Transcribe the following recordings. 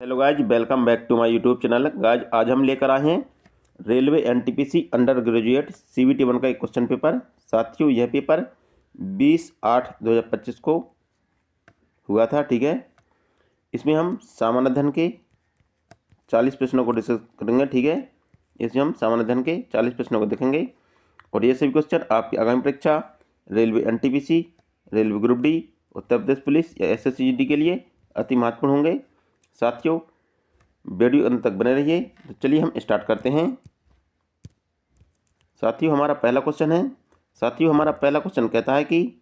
Hello guys, welcome back to my YouTube channel. Guys आज हम लेकर आए हैं railway NTPC undergraduate CBT 1 का एक क्वेश्चन पेपर। साथियों यह पेपर 20/8/2025 को हुआ था। ठीक है, इसमें हम सामान्य अध्ययन के 40 प्रश्नों को डिस्कस करेंगे। ठीक है, इसमें हम सामान्य अध्ययन के 40 प्रश्नों को देखेंगे और ये सभी क्वेश्चन आपकी आगामी परीक्षा railway NTPC, railway group D, Uttar Pradesh police या SSC GD के लिए अति महत्वपूर्ण होंगे। साथियों वीडियो अंत तक बने रहिए। तो चलिए हम स्टार्ट करते हैं। साथियों हमारा पहला क्वेश्चन कहता है कि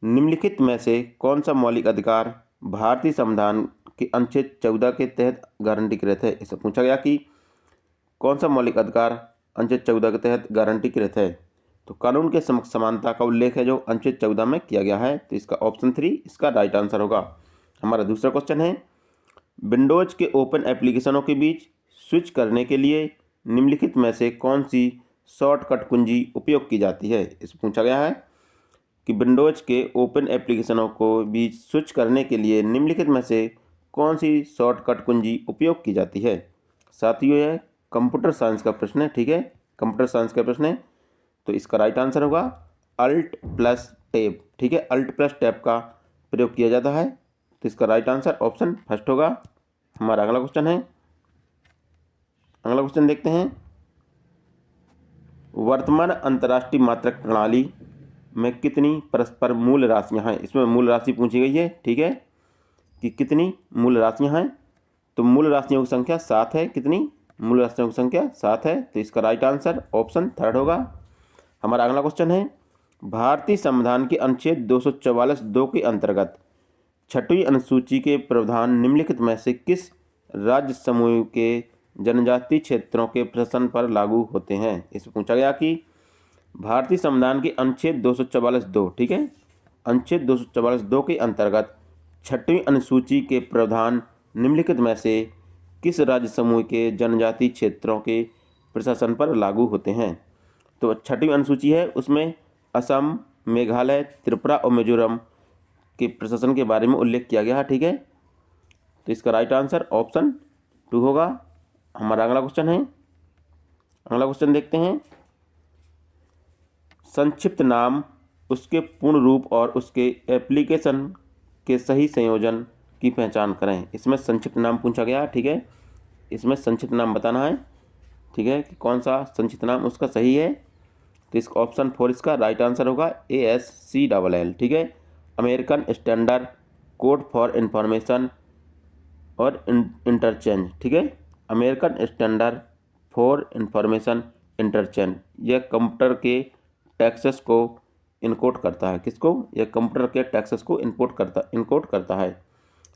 निम्नलिखित में से कौन सा मौलिक अधिकार भारतीय संविधान के अनुच्छेद 14 के तहत गारंटीकृत है। इससे पूछा गया कि कौन सा मौलिक अधिकार अनुच्छेद 14 के तहत गारंटीकृत है। तो कानून के समक्ष समानता का उल्लेख है जो अनुच्छेद 14 में किया गया है। तो इसका ऑप्शन 3 इसका राइट आंसर होगा। हमारा दूसरा क्वेश्चन है, विंडोज के ओपन एप्लीकेशनों के बीच स्विच करने के लिए निम्नलिखित में से कौन सी शॉर्टकट कुंजी उपयोग की जाती है। इसे पूछा गया है कि विंडोज के ओपन एप्लीकेशनों को बीच स्विच करने के लिए निम्नलिखित में से कौन सी शॉर्टकट कुंजी उपयोग की जाती है। साथियों यह कंप्यूटर साइंस का प्रश्न है। ठीक है, कंप्यूटर साइंस का प्रश्न है। तो इसका राइट आंसर होगा Alt+Tab। ठीक है, Alt+Tab का प्रयोग किया जाता है। तो इसका राइट आंसर ऑप्शन फर्स्ट होगा। हमारा अगला क्वेश्चन देखते हैं। वर्तमान अंतर्राष्ट्रीय मात्रक प्रणाली में कितनी परस्पर मूल राशियां हैं। इसमें मूल राशि पूछी गई है। ठीक है, कि कितनी मूल राशियां हैं। तो मूल राशियों की संख्या 7 है। कितनी मूल राशियों की संख्या 7 है। तो इसका राइट आंसर ऑप्शन थर्ड होगा। हमारा अगला क्वेश्चन है, भारतीय संविधान के अनुच्छेद 244(2) के अंतर्गत 6वीं अनुसूची के प्रावधान निम्नलिखित में से किस राज्य समूह के जनजातीय क्षेत्रों के प्रशासन पर लागू होते हैं। इसमें पूछा गया कि भारतीय संविधान के अनुच्छेद 244(2), ठीक है, अनुच्छेद 244(2) के अंतर्गत 6वीं अनुसूची के प्रावधान निम्नलिखित में से किस राज्य समूह के जनजातीय क्षेत्रों के प्रशासन पर लागू होते हैं। तो 6वीं अनुसूची है, उसमें असम, मेघालय, त्रिपुरा और मिजोरम के प्रशासन के बारे में उल्लेख किया गया है। ठीक है, तो इसका राइट आंसर ऑप्शन 2 होगा। हमारा अगला क्वेश्चन देखते हैं। संक्षिप्त नाम, उसके पूर्ण रूप और उसके एप्लीकेशन के सही संयोजन की पहचान करें। इसमें संक्षिप्त नाम पूछा गया है। ठीक है, इसमें संक्षिप्त नाम बताना है। ठीक है, कि कौन सा संक्षिप्त नाम उसका सही है। तो इसका ऑप्शन 4 इसका राइट आंसर होगा, ASCLL। ठीक है, American standard code for information और इंटरचेंज। ठीक है, American standard for information interchange. यह कंप्यूटर के टैक्सेस को इनकोड करता है। किसको? यह कंप्यूटर के टैक्सेस को इनकोड करता है।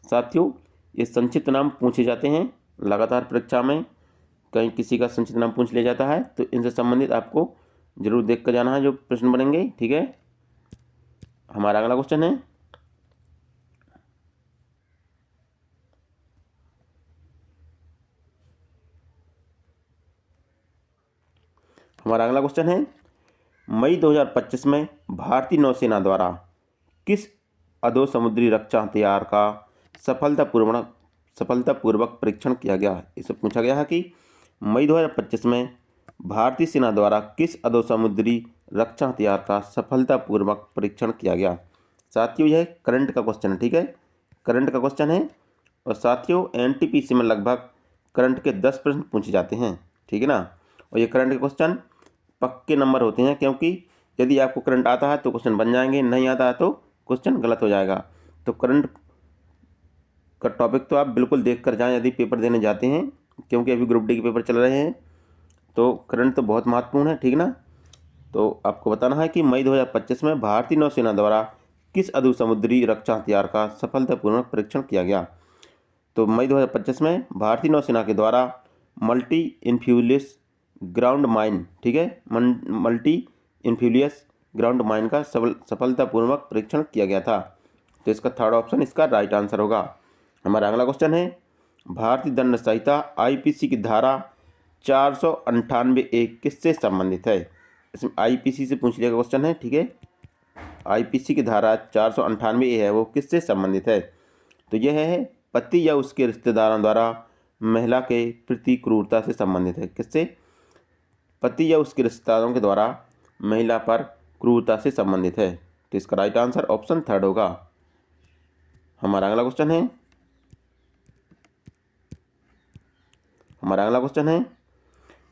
साथियों ये संक्षिप्त नाम पूछे जाते हैं लगातार परीक्षा में, कहीं किसी का संक्षिप्त नाम पूछ लिया जाता है तो इनसे संबंधित आपको जरूर देख कर जाना है जो प्रश्न बनेंगे। ठीक है, हमारा अगला क्वेश्चन है, मई 2025 में भारतीय नौसेना द्वारा किस अधोसमुद्री रक्षा हथियार का सफलतापूर्वक परीक्षण किया गया। इसे पूछा गया है कि मई 2025 में भारतीय सेना द्वारा किस अधोसमुद्री रक्षा हथियार का सफलतापूर्वक परीक्षण किया गया। साथियों यह करंट का क्वेश्चन है। ठीक है, करंट का क्वेश्चन है और साथियों NTPC में लगभग करंट के 10 प्रश्न पूछे जाते हैं। ठीक है ना, और ये करंट के क्वेश्चन पक्के नंबर होते हैं, क्योंकि यदि आपको करंट आता है तो क्वेश्चन बन जाएंगे, नहीं आता है तो क्वेश्चन गलत हो जाएगा। तो करंट का टॉपिक तो आप बिल्कुल देख कर जाएँ यदि पेपर देने जाते हैं, क्योंकि अभी ग्रुप डी के पेपर चल रहे हैं तो करंट तो बहुत महत्वपूर्ण है। ठीक ना, तो आपको बताना है कि मई 2025 में भारतीय नौसेना द्वारा किस अधोसमुद्री रक्षा हथियार का सफलतापूर्वक परीक्षण किया गया। तो मई 2025 में भारतीय नौसेना के द्वारा मल्टी इन्फ्यूलियस ग्राउंड माइन, ठीक है, मल्टी इन्फ्यूलियस ग्राउंड माइन का सफलतापूर्वक परीक्षण किया गया था। तो इसका थर्ड ऑप्शन इसका राइट आंसर होगा। हमारा अगला क्वेश्चन है, भारतीय दंड संहिता IPC की धारा 498A किससे संबंधित है। इसमें IPC से पूछ लिया क्वेश्चन है। ठीक है, IPC की धारा 498A है वो किससे संबंधित है। तो यह है पति या उसके रिश्तेदारों द्वारा महिला के प्रति क्रूरता से संबंधित है। किससे? पति या उसके रिश्तेदारों के द्वारा महिला पर क्रूरता से संबंधित है। तो इसका राइट आंसर ऑप्शन थर्ड होगा। हमारा अगला क्वेश्चन है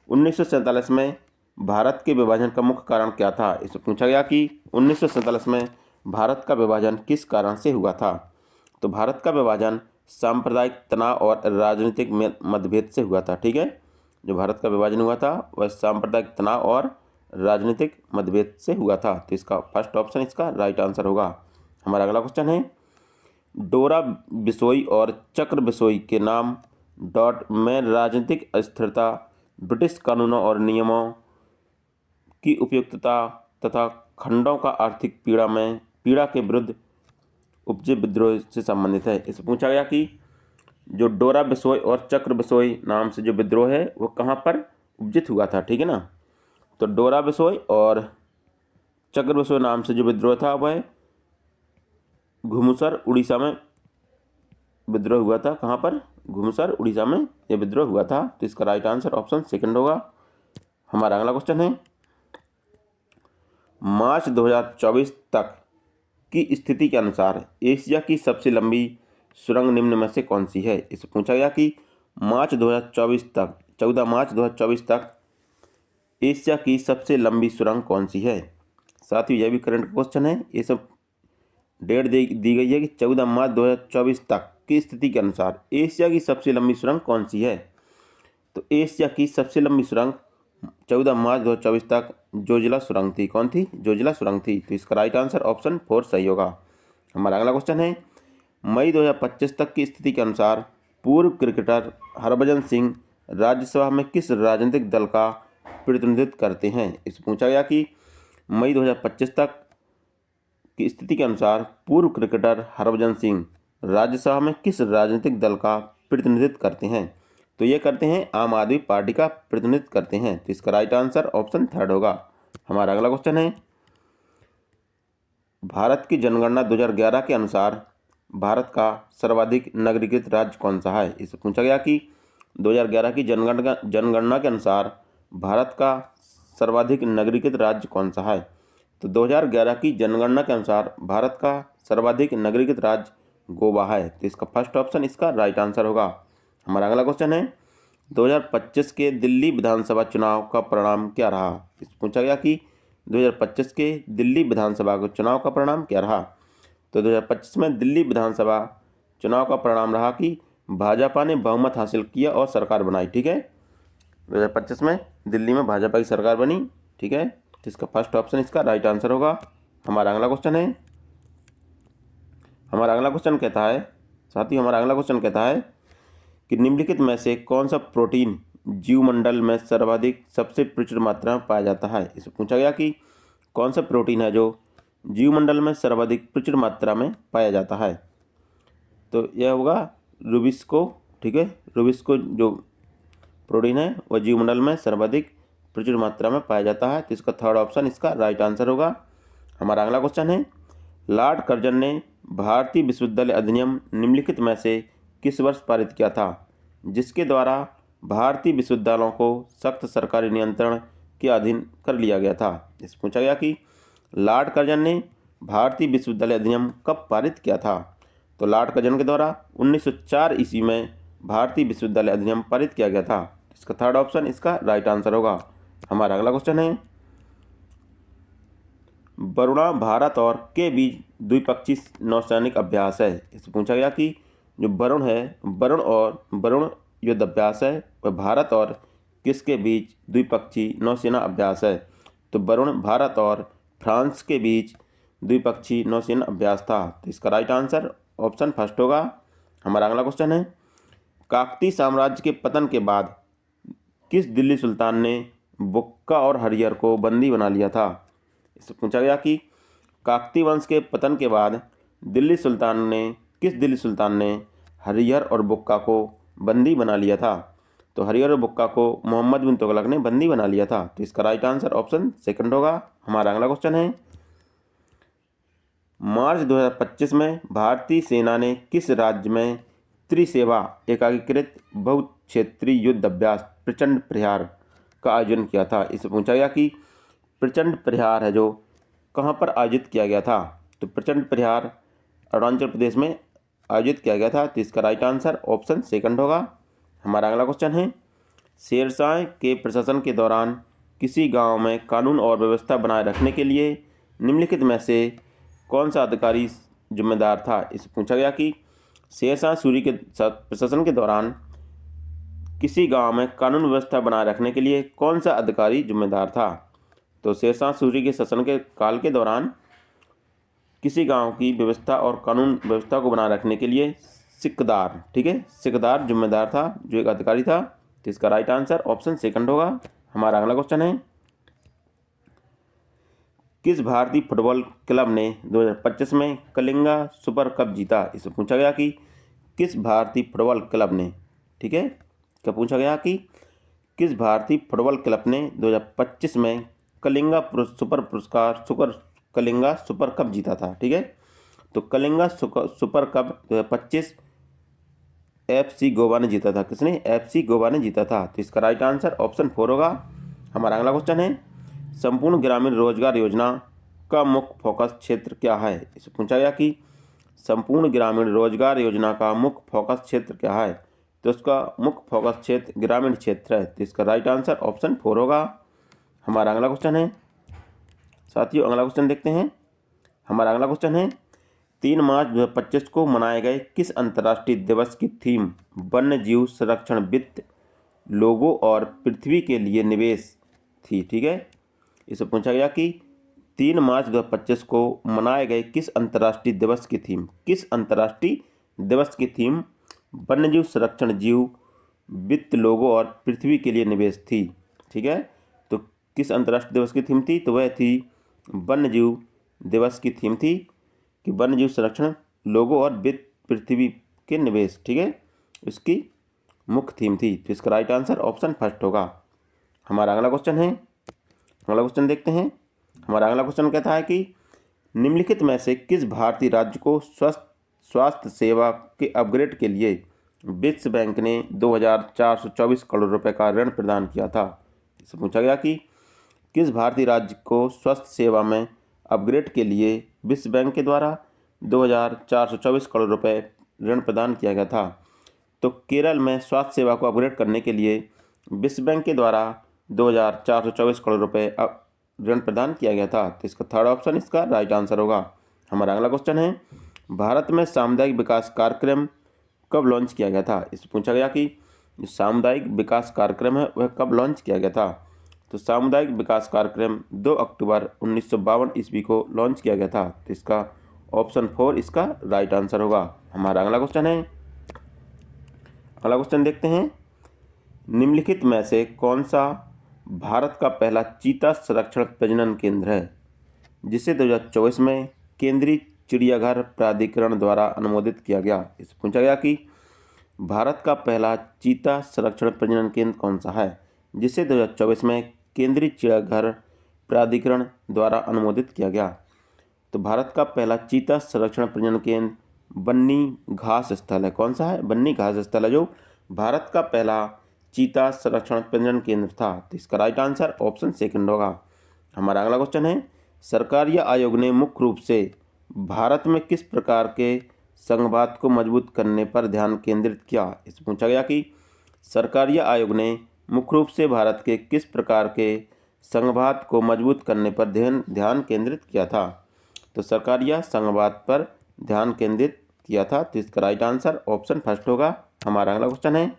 1947 में भारत के विभाजन का मुख्य कारण क्या था? इसमें पूछा गया कि 1947 में भारत का विभाजन किस कारण से हुआ था? तो भारत का विभाजन सांप्रदायिक तनाव और राजनीतिक मतभेद से हुआ था। ठीक है, जो भारत का विभाजन हुआ था वह सांप्रदायिक तनाव और राजनीतिक मतभेद से हुआ था। तो इसका फर्स्ट ऑप्शन इसका राइट आंसर होगा। हमारा अगला क्वेश्चन है, डोरा बिसोई और चक्र बिसोई के नाम डॉट में राजनीतिक अस्थिरता, ब्रिटिश कानूनों और नियमों की उपयुक्तता तथा खंडों का आर्थिक पीड़ा के विरुद्ध उपजे विद्रोह से संबंधित है। इससे पूछा गया कि जो डोरा बिसोई और चक्र बिसोई नाम से जो विद्रोह है वो कहाँ पर उपजित हुआ था? ठीक है ना, तो डोरा बिसोई और चक्र बिसोई नाम से जो विद्रोह था वह घुमुसर उड़ीसा में विद्रोह हुआ था। कहाँ पर? घुमुसर उड़ीसा में यह विद्रोह हुआ था। तो इसका राइट आंसर ऑप्शन सेकंड होगा। हमारा अगला क्वेश्चन है, मार्च 2024 तक की स्थिति के अनुसार एशिया की सबसे लंबी सुरंग निम्न में से कौन सी है? इससे पूछा गया कि मार्च 2024 तक 14 मार्च 2024 तक एशिया की सबसे लंबी सुरंग कौन सी है? साथ ही यह भी करंट क्वेश्चन है, ये सब डेट दी गई है कि 14 मार्च 2024 तक की स्थिति के अनुसार एशिया की सबसे लंबी सुरंग कौन सी है? तो एशिया की सबसे लंबी सुरंग 14 मार्च 2024 तक जोजिला सुरंग थी। कौन थी? जोजिला सुरंग थी। तो इसका राइट आंसर ऑप्शन 4 सही होगा। हमारा अगला क्वेश्चन है, मई 2025 तक की स्थिति के अनुसार पूर्व क्रिकेटर हरभजन सिंह राज्यसभा में किस राजनीतिक दल का प्रतिनिधित्व करते हैं? इससे पूछा गया कि मई 2025 तक की स्थिति के अनुसार पूर्व क्रिकेटर हरभजन सिंह राज्यसभा में किस राजनीतिक दल का प्रतिनिधित्व करते हैं? तो ये करते हैं आम आदमी पार्टी का प्रतिनिधित्व करते हैं। तो इसका राइट आंसर ऑप्शन थर्ड होगा। हमारा अगला क्वेश्चन है, भारत की जनगणना 2011 के अनुसार भारत का सर्वाधिक नगरीकृत राज्य कौन सा है? इससे पूछा गया कि 2011 की जनगणना के अनुसार भारत का सर्वाधिक नगरीकृत राज्य कौन सा है? तो 2011 की जनगणना के अनुसार भारत का सर्वाधिक नगरीकृत राज्य गोवा है। तो इसका फर्स्ट ऑप्शन इसका राइट आंसर होगा। हमारा अगला क्वेश्चन है, 2025 के दिल्ली विधानसभा चुनाव का परिणाम क्या रहा? इस पूछा गया कि 2025 के दिल्ली विधानसभा के चुनाव का परिणाम क्या रहा? तो 2025 में दिल्ली विधानसभा चुनाव का परिणाम रहा कि भाजपा ने बहुमत हासिल किया और सरकार बनाई। ठीक है, 2025 में दिल्ली में भाजपा की सरकार बनी। ठीक है, तो इसका फर्स्ट ऑप्शन इसका राइट आंसर होगा। हमारा अगला क्वेश्चन कहता है कि निम्नलिखित में से कौन सा प्रोटीन जीवमंडल में सर्वाधिक सबसे प्रचुर मात्रा में पाया जाता है? इससे पूछा गया कि कौन सा प्रोटीन है जो जीवमंडल में सर्वाधिक प्रचुर मात्रा में पाया जाता है? तो यह होगा रूबिस्को। ठीक है, रूबिस्को जो प्रोटीन है वह जीवमंडल में सर्वाधिक प्रचुर मात्रा में पाया जाता है। तो इसका थर्ड ऑप्शन इसका राइट आंसर होगा। हमारा अगला क्वेश्चन है, लॉर्ड कर्जन ने भारतीय विश्वविद्यालय अधिनियम निम्नलिखित में से किस वर्ष पारित किया था, जिसके द्वारा भारतीय विश्वविद्यालयों को सख्त सरकारी नियंत्रण के अधीन कर लिया गया था? इस पूछा गया कि लॉर्ड कर्जन ने भारतीय विश्वविद्यालय अधिनियम कब पारित किया था? तो लॉर्ड कर्जन के द्वारा 1904 ईस्वी में भारतीय विश्वविद्यालय अधिनियम पारित किया गया था। इसका थर्ड ऑप्शन इसका राइट आंसर होगा। हमारा अगला क्वेश्चन है, बरुणा भारत और के बीच द्विपक्षीय नौसैनिक अभ्यास है। इससे पूछा गया कि जो वरुण युद्ध अभ्यास है वह भारत और किसके बीच द्विपक्षीय नौसेना अभ्यास है? तो वरुण भारत और फ्रांस के बीच द्विपक्षीय नौसेना अभ्यास था। तो इसका राइट आंसर ऑप्शन फर्स्ट होगा। हमारा अगला क्वेश्चन है, काकतीय साम्राज्य के पतन के बाद किस दिल्ली सुल्तान ने बुक्का और हरिहर को बंदी बना लिया था? इससे पूछा गया कि काकतीय वंश के पतन के बाद किस दिल्ली सुल्तान ने हरिहर और बुक्का को बंदी बना लिया था? तो हरिहर और बुक्का को मोहम्मद बिन तुगलक ने बंदी बना लिया था। तो इसका राइट आंसर ऑप्शन सेकंड होगा। हमारा अगला क्वेश्चन है, मार्च 2025 में भारतीय सेना ने किस राज्य में त्रिसेवा एकीकृत बहुक्षेत्रीय युद्ध अभ्यास प्रचंड प्रहार का आयोजन किया था। इससे पूछा गया कि प्रचंड प्रहार है जो कहाँ पर आयोजित किया गया था, तो प्रचंड प्रहार अरुणाचल प्रदेश में आयोजित किया गया था। तो इसका राइट आंसर ऑप्शन सेकंड होगा। हमारा अगला क्वेश्चन है, शेरशाह के प्रशासन के दौरान किसी गांव में कानून और व्यवस्था बनाए रखने के लिए निम्नलिखित में से कौन सा अधिकारी जिम्मेदार था। इससे पूछा गया कि शेरशाह सूरी के प्रशासन के दौरान किसी गांव में कानून व्यवस्था बनाए रखने के लिए कौन सा अधिकारी जिम्मेदार था। तो शेरशाह सूरी के शासन के काल के दौरान किसी गांव की व्यवस्था और कानून व्यवस्था को बनाए रखने के लिए सिकदार, ठीक है, सिकदार जिम्मेदार था, जो एक अधिकारी था। तो इसका राइट आंसर ऑप्शन सेकंड होगा। हमारा अगला क्वेश्चन है, किस भारतीय फुटबॉल क्लब ने 2025 में कलिंगा सुपर कप जीता। इससे पूछा गया कि किस भारतीय फुटबॉल क्लब ने, ठीक है, क्या पूछा गया कि किस भारतीय फुटबॉल क्लब ने 2025 में कलिंगा सुपर कप जीता था। ठीक है, तो Kalinga super cup 2025 FC Goa ने जीता था। किसने? FC गोवा ने जीता था। तो इसका राइट आंसर ऑप्शन 4 होगा। हमारा अगला क्वेश्चन है, संपूर्ण ग्रामीण रोजगार योजना का मुख्य फोकस क्षेत्र क्या है। इसे पूछा गया कि संपूर्ण ग्रामीण रोजगार योजना का मुख्य फोकस क्षेत्र क्या है। तो उसका मुख्य फोकस क्षेत्र ग्रामीण क्षेत्र है। तो इसका राइट आंसर ऑप्शन 4 होगा। हमारा अगला क्वेश्चन है, साथियों अगला क्वेश्चन देखते हैं। हमारा अगला क्वेश्चन है, 3 मार्च 2025 को मनाए गए किस अंतर्राष्ट्रीय दिवस की थीम वन्य जीव संरक्षण, वित्त, लोगों और पृथ्वी के लिए निवेश थी। ठीक है, इसे पूछा गया कि 3 मार्च 2025 को मनाए गए किस अंतर्राष्ट्रीय दिवस की थीम, किस अंतर्राष्ट्रीय दिवस की थीम वन्य जीव संरक्षण, जीव, वित्त, लोगों और पृथ्वी के लिए निवेश थी। ठीक है, तो किस अंतर्राष्ट्रीय दिवस की थीम थी, तो वह थी वन्य जीव दिवस की थीम थी कि वन्य जीव संरक्षण, लोगों और वित्त, पृथ्वी के निवेश। ठीक है, इसकी मुख्य थीम थी। तो इसका राइट आंसर ऑप्शन फर्स्ट होगा। हमारा अगला क्वेश्चन है, अगला क्वेश्चन देखते हैं। हमारा अगला क्वेश्चन कहता है कि निम्नलिखित में से किस भारतीय राज्य को स्वास्थ्य सेवा के अपग्रेड के लिए विश्व बैंक ने 2424 करोड़ रुपए का ऋण प्रदान किया था। इससे पूछा गया कि किस भारतीय राज्य को स्वास्थ्य सेवा में अपग्रेड के लिए विश्व बैंक के द्वारा 2424 करोड़ रुपए ऋण प्रदान किया गया था। तो केरल में स्वास्थ्य सेवा को अपग्रेड करने के लिए विश्व बैंक के द्वारा 2424 करोड़ रुपए ऋण प्रदान किया गया था। तो इसका थर्ड ऑप्शन इसका राइट आंसर होगा। हमारा अगला क्वेश्चन है, भारत में सामुदायिक विकास कार्यक्रम कब लॉन्च किया गया था। इससे पूछा गया कि जो सामुदायिक विकास कार्यक्रम है वह कब लॉन्च किया गया था। तो सामुदायिक विकास कार्यक्रम 2 अक्टूबर 1952 ईस्वी को लॉन्च किया गया था। तो इसका ऑप्शन 4 इसका राइट आंसर होगा। हमारा अगला क्वेश्चन है, अगला क्वेश्चन देखते हैं। निम्नलिखित में से कौन सा भारत का पहला चीता संरक्षण प्रजनन केंद्र है जिसे 2024 में केंद्रीय चिड़ियाघर प्राधिकरण द्वारा अनुमोदित किया गया। इससे पूछा गया कि भारत का पहला चीता संरक्षण प्रजनन केंद्र कौन सा है जिसे 2024 में केंद्रीय चिड़ियाघर प्राधिकरण द्वारा अनुमोदित किया गया। तो भारत का पहला चीता संरक्षण प्रजनन केंद्र बन्नी घास स्थल है। कौन सा है? बन्नी घास स्थल है जो भारत का पहला चीता संरक्षण प्रजनन केंद्र था। तो इसका राइट आंसर ऑप्शन सेकंड होगा। हमारा अगला क्वेश्चन है, सरकारीय आयोग ने मुख्य रूप से भारत में किस प्रकार के संघवाद को मजबूत करने पर ध्यान केंद्रित किया। इससे पूछा गया कि सरकारीय आयोग ने मुख्य रूप से भारत के किस प्रकार के संघवाद को मजबूत करने पर ध्यान केंद्रित किया था। तो सरकारीय संघवाद पर ध्यान केंद्रित किया था। तो इसका राइट आंसर ऑप्शन फर्स्ट होगा। हमारा अगला क्वेश्चन है,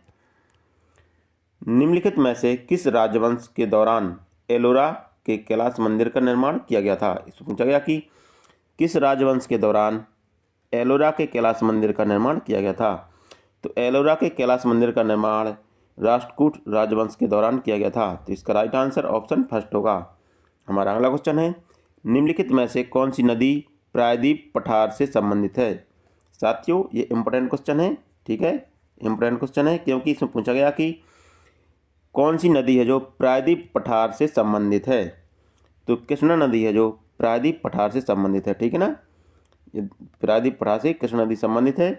निम्नलिखित में से किस राजवंश के दौरान एलोरा के कैलाश मंदिर का निर्माण किया गया था। इससे पूछा गया कि किस राजवंश के दौरान एलोरा के कैलाश मंदिर का निर्माण किया गया था। तो एलोरा के कैलाश मंदिर का निर्माण राष्ट्रकूट राजवंश के दौरान किया गया था। तो इसका राइट आंसर ऑप्शन फर्स्ट होगा। हमारा अगला क्वेश्चन है, निम्नलिखित में से कौन सी नदी प्रायद्वीप पठार से संबंधित है। साथियों ये इंपॉर्टेंट क्वेश्चन है। ठीक है, इंपॉर्टेंट क्वेश्चन है क्योंकि इसमें पूछा गया कि कौन सी नदी है जो प्रायद्वीप पठार से संबंधित है। तो कृष्णा नदी है जो प्रायद्वीप पठार से संबंधित है। ठीक है ना, प्रायद्वीप पठार से कृष्णा नदी संबंधित है।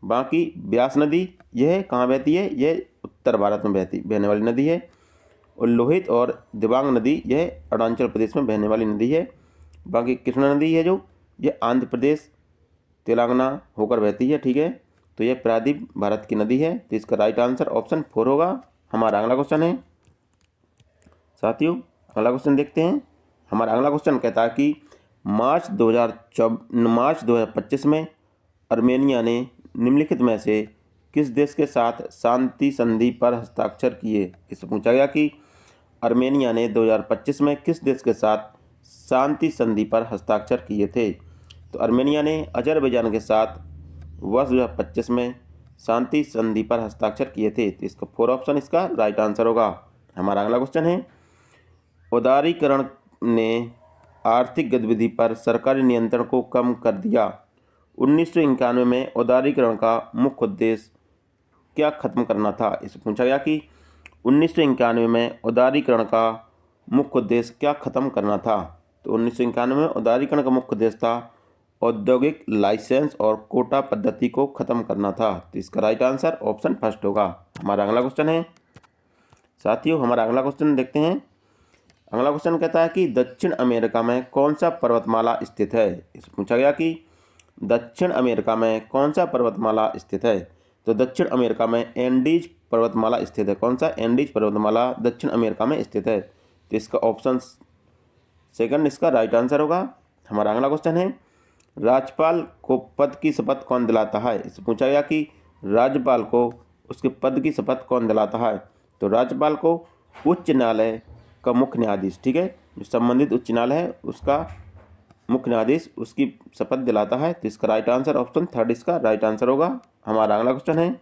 बाकी ब्यास नदी यह कहाँ बहती है, यह उत्तर भारत में बहने वाली नदी है। और लोहित और दिबांग नदी यह अरुणाचल प्रदेश में बहने वाली नदी है। बाकी कृष्णा नदी है जो ये आंध्र प्रदेश तेलंगाना होकर बहती है, ठीक है। तो यह प्रायद्वीप भारत की नदी है। तो इसका राइट आंसर ऑप्शन 4 होगा। हमारा अगला क्वेश्चन है साथियों, अगला क्वेश्चन देखते हैं। हमारा अगला क्वेश्चन कहता है कि मार्च 2025 में आर्मेनिया ने निम्नलिखित में से किस देश के साथ शांति संधि पर हस्ताक्षर किए। इससे पूछा गया कि आर्मेनिया ने 2025 में किस देश के साथ शांति संधि पर हस्ताक्षर किए थे। तो आर्मेनिया ने अजरबैजान के साथ वर्ष 2025 में शांति संधि पर हस्ताक्षर किए थे। तो इसका 4 ऑप्शन इसका राइट आंसर होगा। हमारा अगला क्वेश्चन है, उदारीकरण ने आर्थिक गतिविधि पर सरकारी नियंत्रण को कम कर दिया। 1991 में उदारीकरण का मुख्य उद्देश्य क्या खत्म करना था। इससे पूछा गया कि 1991 में उदारीकरण का मुख्य उद्देश्य क्या खत्म करना था। तो 1991 में उदारीकरण का मुख्य उद्देश्य था औद्योगिक लाइसेंस और कोटा पद्धति को खत्म करना था। तो इसका राइट आंसर ऑप्शन फर्स्ट होगा। हमारा अगला क्वेश्चन है साथियों, हमारा अगला क्वेश्चन देखते हैं। अगला क्वेश्चन कहता है कि दक्षिण अमेरिका में कौन सा पर्वतमाला स्थित है। इससे पूछा गया कि दक्षिण अमेरिका में कौन सा पर्वतमाला स्थित है। तो दक्षिण अमेरिका में एंडीज पर्वतमाला स्थित है। कौन सा, एंडीज पर्वतमाला दक्षिण अमेरिका में स्थित है। तो इसका ऑप्शन सेकंड इसका राइट आंसर होगा। हमारा अगला क्वेश्चन है, राज्यपाल को पद की शपथ कौन दिलाता है। इससे पूछा गया कि राज्यपाल को उसके पद की शपथ कौन दिलाता है। तो राज्यपाल को उच्च न्यायालय का मुख्य न्यायाधीश, ठीक है, जो संबंधित उच्च न्यायालय है उसका मुख्य न्यायाधीश उसकी शपथ दिलाता है। तो इसका राइट आंसर ऑप्शन थर्ड इसका राइट आंसर होगा। हमारा अगला क्वेश्चन है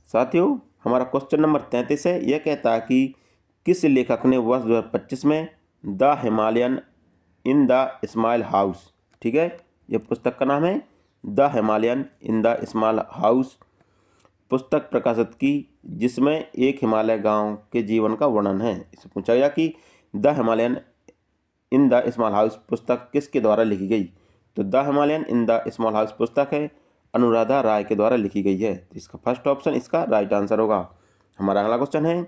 साथियों, हमारा क्वेश्चन नंबर 33 है। यह कहता है कि किस लेखक ने वर्ष 2025 में the Himalayan in the smile house, ठीक है, यह पुस्तक का नाम है the Himalayan in the smile house पुस्तक प्रकाशित की, जिसमें एक हिमालय गांव के जीवन का वर्णन है। इससे पूछा गया कि the Himalayan in the small house पुस्तक किसके द्वारा लिखी गई। तो the Himalayan in the small house पुस्तक है अनुराधा राय के द्वारा लिखी गई है। तो इसका फर्स्ट ऑप्शन इसका राइट आंसर होगा। हमारा अगला क्वेश्चन है,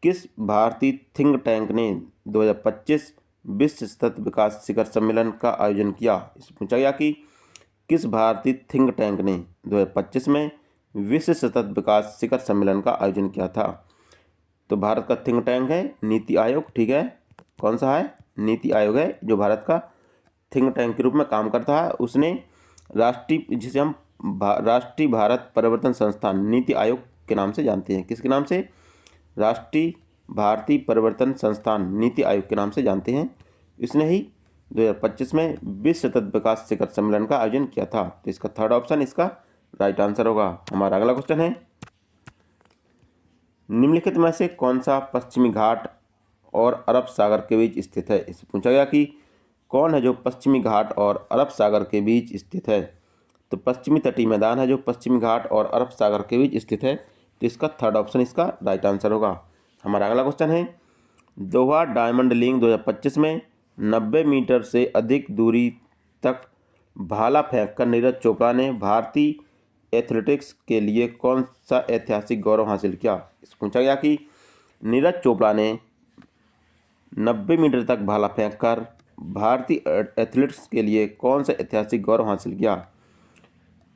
किस भारतीय थिंक टैंक ने 2025 विश्व सतत विकास शिखर सम्मेलन का आयोजन किया। इससे पूछा गया कि किस भारतीय थिंक टैंक ने 2025 में विश्व सतत विकास शिखर सम्मेलन का आयोजन किया था। तो भारत का थिंक टैंक है नीति आयोग, ठीक है, कौन सा है, नीति आयोग है जो भारत का थिंक टैंक के रूप में काम करता है। उसने राष्ट्रीय, जिसे हम राष्ट्रीय भारत परिवर्तन संस्थान नीति आयोग के नाम से जानते हैं। किसके नाम से, राष्ट्रीय भारतीय परिवर्तन संस्थान नीति आयोग के नाम से जानते हैं। इसने ही 2025 में विश्व सतत विकास शिखर सम्मेलन का आयोजन किया था। तो इसका थर्ड ऑप्शन इसका राइट आंसर होगा। हमारा अगला क्वेश्चन है, निम्नलिखित में से कौन सा पश्चिमी घाट और अरब सागर के बीच स्थित है। इससे पूछा गया कि कौन है जो पश्चिमी घाट और अरब सागर के बीच स्थित है। तो पश्चिमी तटीय मैदान है जो पश्चिमी घाट और अरब सागर के बीच स्थित है। तो इसका थर्ड ऑप्शन इसका राइट आंसर होगा। हमारा अगला क्वेश्चन है, दोहा डायमंड लीग 2025 में 90 मीटर से अधिक दूरी तक भाला फेंककर नीरज चोपड़ा ने भारतीय एथलेटिक्स के लिए कौन सा ऐतिहासिक गौरव हासिल किया। इस पूछा गया कि नीरज चोपड़ा ने 90 मीटर तक भाला फेंककर भारतीय एथलेटिक्स के लिए कौन सा ऐतिहासिक गौरव हासिल किया।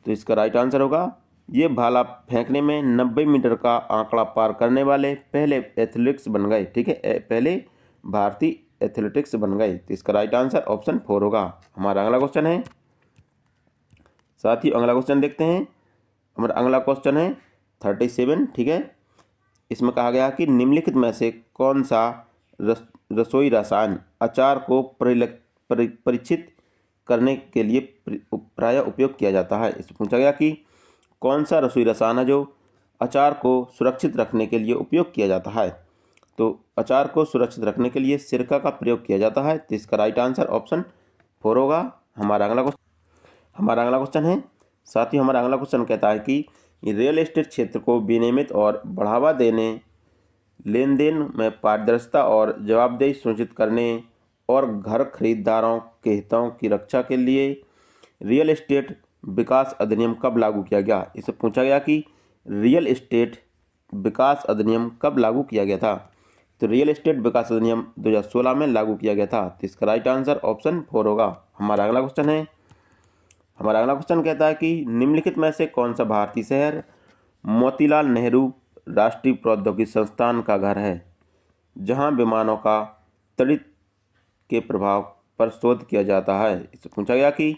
तो इसका राइट आंसर होगा, ये भाला फेंकने में 90 मीटर का आंकड़ा पार करने वाले पहले एथलेटिक्स बन गए, ठीक है, पहले भारतीय एथलेटिक्स बन गए। तो इसका राइट आंसर ऑप्शन 4 होगा। हमारा अगला क्वेश्चन है साथियों, अगला क्वेश्चन देखते हैं। हमारा अगला क्वेश्चन है 37, ठीक है। इसमें कहा गया कि निम्नलिखित में से कौन सा रसोई रसायन अचार को परीक्षित करने के लिए प्रायः उपयोग किया जाता है। इससे पूछा गया कि कौन सा रसोई रसायन है जो अचार को सुरक्षित रखने के लिए उपयोग किया जाता है। तो अचार को सुरक्षित रखने के लिए सिरका का प्रयोग किया जाता है। तो इसका राइट आंसर ऑप्शन 4 होगा। हमारा अगला क्वेश्चन है साथियों, हमारा अगला क्वेश्चन कहता है कि रियल एस्टेट क्षेत्र को विनियमित और बढ़ावा देने, लेन देन में पारदर्शिता और जवाबदेही सुनिश्चित करने और घर खरीदारों के हितों की रक्षा के लिए रियल एस्टेट विकास अधिनियम कब लागू किया गया? इससे पूछा गया कि रियल एस्टेट विकास अधिनियम कब लागू किया गया था? तो रियल एस्टेट विकास अधिनियम 2016 में लागू किया गया था। तो इसका राइट आंसर ऑप्शन 4 होगा। हमारा अगला क्वेश्चन कहता है कि निम्नलिखित में से कौन सा भारतीय शहर मोतीलाल नेहरू राष्ट्रीय प्रौद्योगिकी संस्थान का घर है, जहां विमानों का तड़ित के प्रभाव पर शोध किया जाता है? इससे पूछा गया कि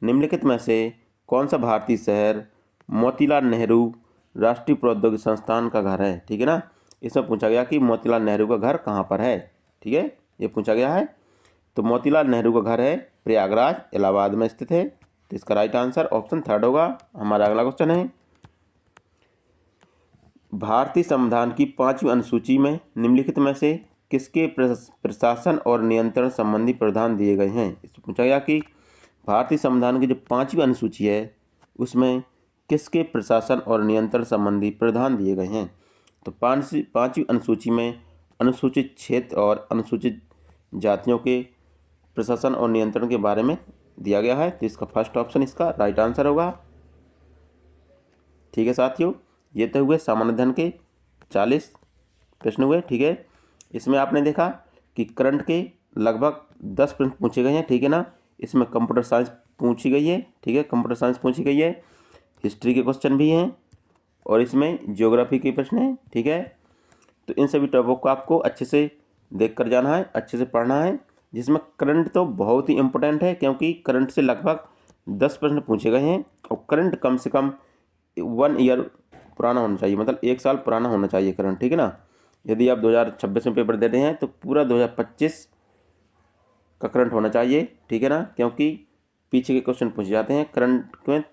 निम्नलिखित में से कौन सा भारतीय शहर मोतीलाल नेहरू राष्ट्रीय प्रौद्योगिकी संस्थान का घर है। ठीक है ना, इसमें पूछा गया कि मोतीलाल नेहरू का घर कहाँ पर है। ठीक है, ये पूछा गया है। तो मोतीलाल नेहरू का घर है प्रयागराज इलाहाबाद में स्थित है। तो इसका राइट आंसर ऑप्शन 3 होगा। हमारा अगला क्वेश्चन है, भारतीय संविधान की 5वीं अनुसूची में निम्नलिखित में से किसके प्रशासन और नियंत्रण संबंधी प्रावधान दिए गए हैं? इससे पूछा गया कि भारतीय संविधान की जो 5वीं अनुसूची है उसमें किसके प्रशासन और नियंत्रण संबंधी प्रावधान दिए गए हैं? तो 5वीं अनुसूची में अनुसूचित क्षेत्र और अनुसूचित जातियों के प्रशासन और नियंत्रण के बारे में दिया गया है। तो इसका फर्स्ट ऑप्शन इसका राइट आंसर होगा। ठीक है साथियों, ये तो हुए सामान्य अध्ययन के 40 प्रश्न हुए। ठीक है, इसमें आपने देखा कि करंट के लगभग 10 प्रश्न पूछे गए हैं। ठीक है ना, इसमें कंप्यूटर साइंस पूछी गई है। ठीक है, कंप्यूटर साइंस पूछी गई है, हिस्ट्री के क्वेश्चन भी हैं और इसमें ज्योग्राफी के प्रश्न हैं। ठीक है, तो इन सभी टॉपिक को आपको अच्छे से देख कर जाना है, अच्छे से पढ़ना है, जिसमें करंट तो बहुत ही इम्पोर्टेंट है क्योंकि करंट से लगभग 10 प्रश्न पूछे गए हैं और करंट कम से कम 1 ईयर पुराना होना चाहिए, मतलब 1 साल पुराना होना चाहिए करंट। ठीक है ना, यदि आप 2026 में पेपर दे रहे हैं तो पूरा 2025 का करंट होना चाहिए। ठीक है ना, क्योंकि पीछे के क्वेश्चन पूछे जाते हैं, करंट में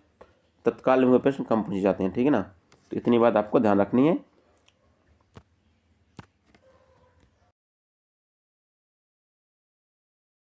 तत्काल में हुए प्रश्न कम पूछे जाते हैं। ठीक है ना, तो इतनी बात आपको ध्यान रखनी है।